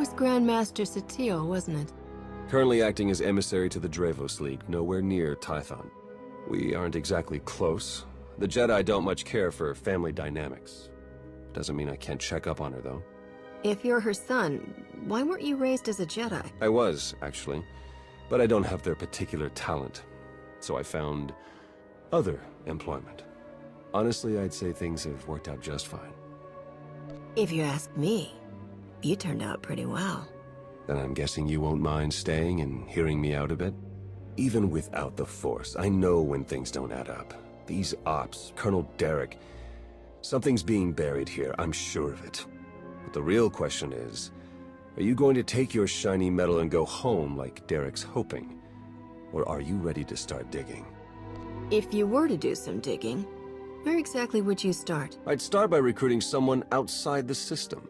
was Grandmaster SWTOR, wasn't it? Currently acting as emissary to the Dravos League, nowhere near Tython. We aren't exactly close. The Jedi don't much care for family dynamics. Doesn't mean I can't check up on her, though. If you're her son, why weren't you raised as a Jedi? I was, actually. But I don't have their particular talent. So I found other employment. Honestly, I'd say things have worked out just fine. If you ask me, you turned out pretty well. Then I'm guessing you won't mind staying and hearing me out a bit? Even without the Force, I know when things don't add up. These ops, Colonel Derek... Something's being buried here, I'm sure of it. But the real question is, are you going to take your shiny medal and go home like Derek's hoping? Or are you ready to start digging? If you were to do some digging, where exactly would you start? I'd start by recruiting someone outside the system.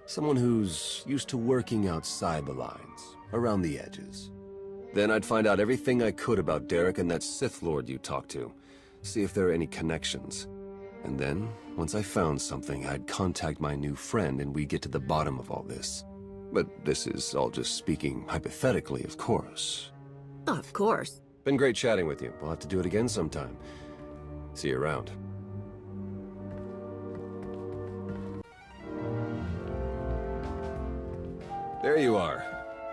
Someone who's used to working outside the lines, around the edges. Then I'd find out everything I could about Derek and that Sith Lord you talked to. See if there are any connections. And then, once I found something, I'd contact my new friend and we'd get to the bottom of all this. But this is all just speaking hypothetically, of course. Of course. Been great chatting with you. We'll have to do it again sometime. See you around. There you are.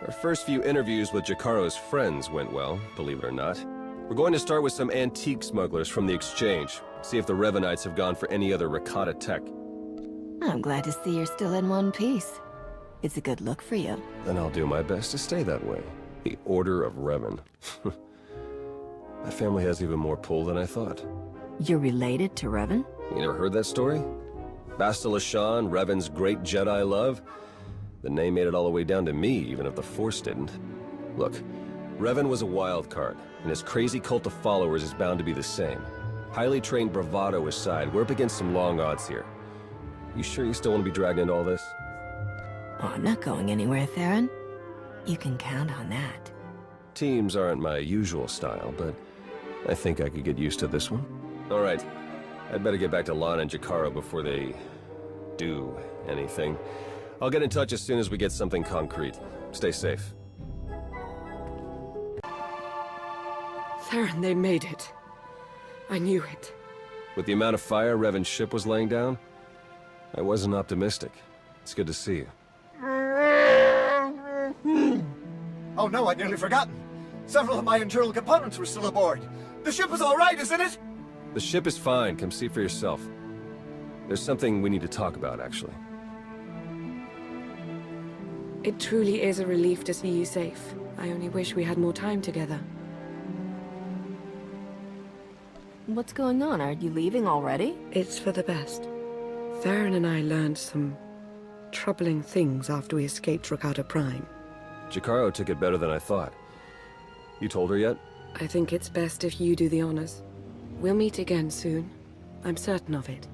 Our first few interviews with Jakaro's friends went well, believe it or not. We're going to start with some antique smugglers from the exchange. See if the Revenites have gone for any other Rakata tech. I'm glad to see you're still in one piece. It's a good look for you. Then I'll do my best to stay that way. The Order of Revan. That family has even more pull than I thought. You're related to Revan? You never heard that story? Bastila Shan, Revan's great Jedi love? The name made it all the way down to me, even if the Force didn't. Look, Revan was a wild card, and his crazy cult of followers is bound to be the same. Highly trained bravado aside, we're up against some long odds here. You sure you still want to be dragged into all this? Oh, I'm not going anywhere, Theron. You can count on that. Teams aren't my usual style, but I think I could get used to this one. All right, I'd better get back to Lana and Jakaro before they do anything. I'll get in touch as soon as we get something concrete. Stay safe. Theron, they made it. I knew it. With the amount of fire Revan's ship was laying down, I wasn't optimistic. It's good to see you. Oh no, I'd nearly forgotten. Several of my internal components were still aboard. The ship is all right, isn't it? The ship is fine. Come see for yourself. There's something we need to talk about, actually. It truly is a relief to see you safe. I only wish we had more time together. What's going on? Are you leaving already? It's for the best. Theron and I learned some troubling things after we escaped Rakata Prime. Jakaro took it better than I thought. You told her yet? I think it's best if you do the honors. We'll meet again soon. I'm certain of it.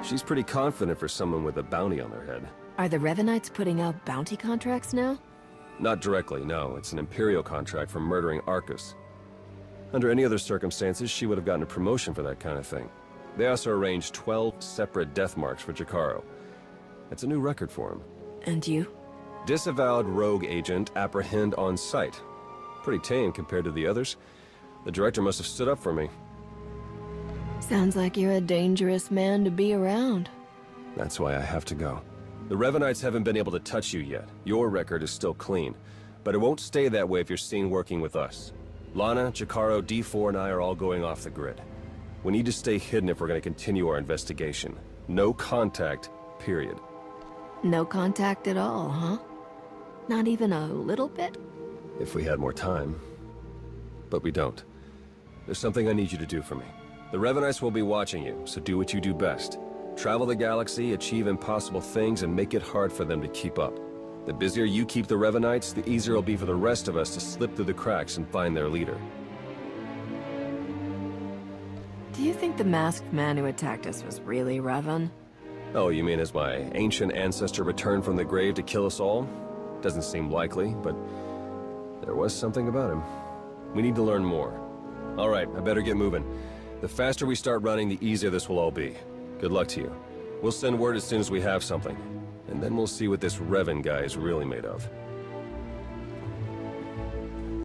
She's pretty confident for someone with a bounty on their head. Are the Revenites putting out bounty contracts now? Not directly, no. It's an Imperial contract for murdering Arcus. Under any other circumstances, she would have gotten a promotion for that kind of thing. They also arranged 12 separate death marks for Jakaro. It's a new record for him. And you? Disavowed rogue agent, apprehend on sight. Pretty tame compared to the others. The director must have stood up for me. Sounds like you're a dangerous man to be around. That's why I have to go. The Revenites haven't been able to touch you yet. Your record is still clean. But it won't stay that way if you're seen working with us. Lana, Jakaro, D4, and I are all going off the grid. We need to stay hidden if we're going to continue our investigation. No contact, period. No contact at all, huh? Not even a little bit? If we had more time. But we don't. There's something I need you to do for me. The Revenites will be watching you, so do what you do best. Travel the galaxy, achieve impossible things, and make it hard for them to keep up. The busier you keep the Revenites, the easier it'll be for the rest of us to slip through the cracks and find their leader. Do you think the masked man who attacked us was really Revan? Oh, you mean as my ancient ancestor returned from the grave to kill us all? Doesn't seem likely, but there was something about him. We need to learn more. All right, I better get moving. The faster we start running, the easier this will all be. Good luck to you. We'll send word as soon as we have something. And then we'll see what this Revan guy is really made of.